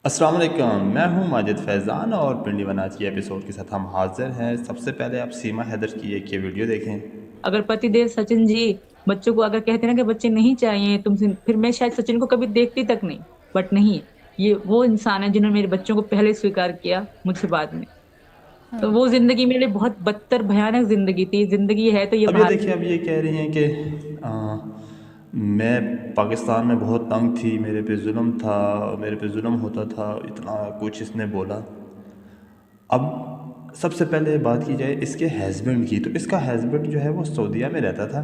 अस्सलाम वालेकुम, मैं हूं माजिद फैज़ान और पिंडी वनाज की एपिसोड के साथ हम हाज़िर हैं। सबसे पहले आप सीमा हैदर की एक ये वीडियो देखें। अगर पतिदेव सचिन जी बच्चों को अगर कहते ना कि बच्चे नहीं चाहिए तुमसे, फिर मैं शायद सचिन को कभी देखती तक नहीं। बट नहीं, ये वो इंसान है जिन्होंने मेरे बच्चों को पहले स्वीकार किया, मुझसे बाद में। तो वो जिंदगी मेरे लिए बहुत बदतर भयानक जिंदगी थी। जिंदगी है तो ये अब ये बाहर। देखिए, अब ये कह रही हैं कि मैं पाकिस्तान में बहुत तंग थी, मेरे पे जुल्म था, मेरे पे जुल्म होता था, इतना कुछ इसने बोला। अब सबसे पहले बात की जाए इसके हस्बैंड की, तो इसका हस्बैंड जो है वो सऊदीया में रहता था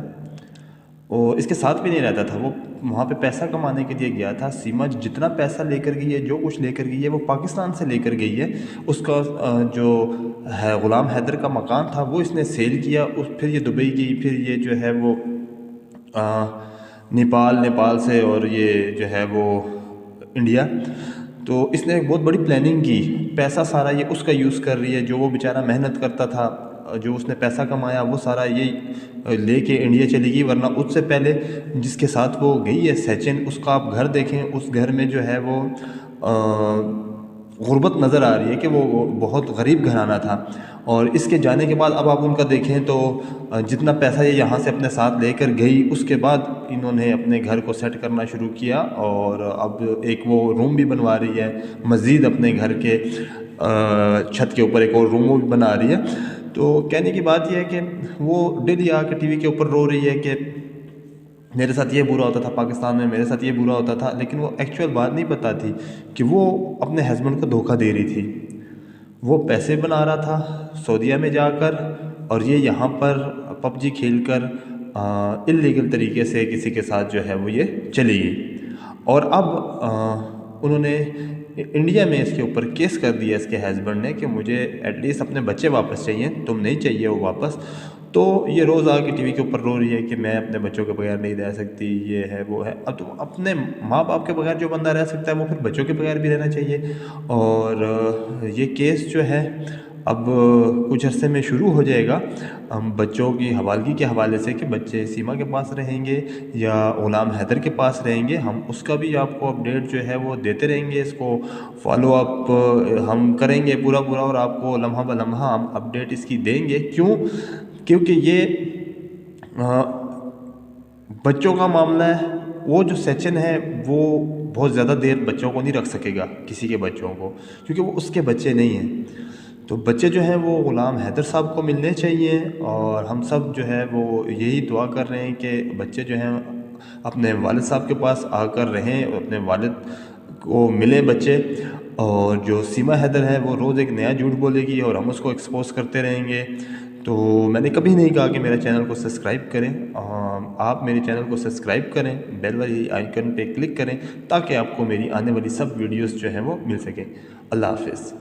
और इसके साथ भी नहीं रहता था। वो वहाँ पे पैसा कमाने के लिए गया था। सीमा जितना पैसा लेकर गई है, जो कुछ लेकर गई है, वो पाकिस्तान से लेकर गई है। उसका जो है ग़ुलाम हैदर का मकान था वो इसने सेल किया। फिर ये दुबई गई, फिर ये जो है वो नेपाल, नेपाल से और ये जो है वो इंडिया। तो इसने एक बहुत बड़ी प्लानिंग की। पैसा सारा ये उसका यूज़ कर रही है, जो वो बेचारा मेहनत करता था, जो उसने पैसा कमाया वो सारा ये लेके इंडिया चली गई। वरना उससे पहले जिसके साथ वो गई है सचिन, उसका आप घर देखें, उस घर में जो है वो गुर्बत नज़र आ रही है कि वो बहुत गरीब घराना था। और इसके जाने के बाद अब आप उनका देखें तो जितना पैसा ये यहाँ से अपने साथ लेकर गई, उसके बाद इन्होंने अपने घर को सेट करना शुरू किया और अब एक वो रूम भी बनवा रही है। मज़ीद अपने घर के छत के ऊपर एक और रूम भी बना रही है। तो कहने की बात यह है कि वो डेली आके टीवी के ऊपर रो रही है कि मेरे साथ ये बुरा होता था पाकिस्तान में, मेरे साथ ये बुरा होता था। लेकिन वो एक्चुअल बात नहीं बताती कि वो अपने हस्बैंड को धोखा दे रही थी। वो पैसे बना रहा था सऊदीया में जाकर, और ये यहाँ पर पबजी खेलकर इल्लीगल तरीके से किसी के साथ जो है वो ये चली गई। और अब उन्होंने इंडिया में इसके ऊपर केस कर दिया इसके हस्बैंड ने कि मुझे एटलीस्ट अपने बच्चे वापस चाहिए, तुम नहीं चाहिए वो वापस। तो ये रोज़ आके टीवी के ऊपर रो रही है कि मैं अपने बच्चों के बगैर नहीं रह सकती, ये है वो है। अब तो अपने माँ बाप के बगैर जो बंदा रह सकता है वो फिर बच्चों के बगैर भी रहना चाहिए। और ये केस जो है अब कुछ अरसे में शुरू हो जाएगा। हम बच्चों की हवालगी के हवाले से कि बच्चे सीमा के पास रहेंगे या ग़ुलाम हैदर के पास रहेंगे, हम उसका भी आपको अपडेट जो है वो देते रहेंगे। इसको फॉलो अप हम करेंगे पूरा पूरा, और आपको लम्हा ब लम्हा हम अपडेट इसकी देंगे। क्यों? क्योंकि ये बच्चों का मामला है। वो जो सचिन है वो बहुत ज़्यादा देर बच्चों को नहीं रख सकेगा, किसी के बच्चों को, क्योंकि वो उसके बच्चे नहीं हैं। तो बच्चे जो हैं वो ग़ुलाम हैदर साहब को मिलने चाहिए। और हम सब जो है वो यही दुआ कर रहे हैं कि बच्चे जो हैं अपने वालिद साहब के पास आकर रहें और अपने वालिद को मिलें बच्चे। और जो सीमा हैदर है वो रोज़ एक नया झूठ बोलेगी और हम उसको एक्सपोज करते रहेंगे। तो मैंने कभी नहीं कहा कि मेरे चैनल को सब्सक्राइब करें। आप मेरे चैनल को सब्सक्राइब करें, बेल वाली आइकन पे क्लिक करें, ताकि आपको मेरी आने वाली सब वीडियोस जो हैं वो मिल सकें। अल्लाह हाफ़िज़।